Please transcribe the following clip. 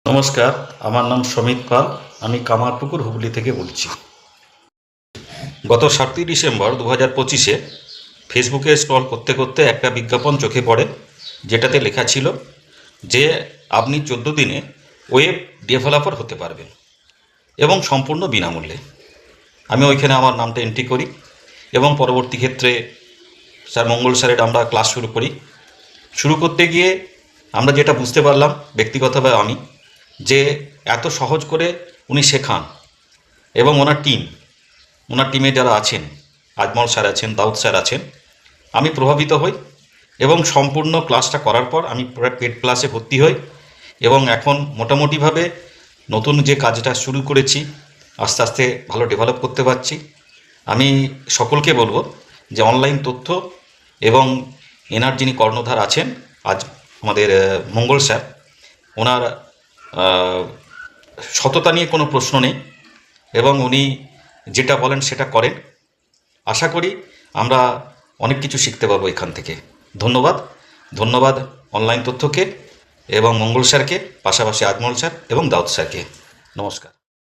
নমস্কার, আমার নাম সমিত পাল। আমি কামারপুকুর হুগলি থেকে বলছি। গত 7ই ডিসেম্বর 2025-এ ফেসবুকে স্ক্রল করতে করতে একটা বিজ্ঞাপন চোখে পড়ে, যেটাতে লেখা ছিল যে আপনি 14 দিনে ওয়েব ডেভেলপার হতে পারবেন এবং সম্পূর্ণ বিনামূল্যে। আমি ওইখানে আমার নামটা এন্ট্রি করি এবং পরবর্তী ক্ষেত্রে মঙ্গল স্যারের আমরা ক্লাস শুরু করি। শুরু করতে গিয়ে আমরা যেটা বুঝতে পারলাম ব্যক্তিগতভাবে আমি, যে এত সহজ করে উনি শেখান এবং ওনার টিমে যারা আছেন, আজমল স্যার আছেন, দাউদ স্যার আছেন, আমি প্রভাবিত হই এবং সম্পূর্ণ ক্লাসটা করার পর আমি পেড ক্লাসে ভর্তি হই এবং এখন মোটামুটিভাবে নতুন যে কাজটা শুরু করেছি আস্তে আস্তে ভালো ডেভেলপ করতে পারছি। আমি সকলকে বলবো যে অনলাইন তথ্য এবং এনার যিনি কর্ণধার আছেন আজ আমাদের মঙ্গল স্যার, ওনার সততা নিয়ে কোনো প্রশ্ন নেই এবং উনি যেটা বলেন সেটা করেন। আশা করি আমরা অনেক কিছু শিখতে পারবো এখান থেকে। ধন্যবাদ অনলাইন তথ্যকে এবং মঙ্গল স্যারকে, পাশাপাশি আজমল স্যার এবং দাউদ স্যারকে। নমস্কার।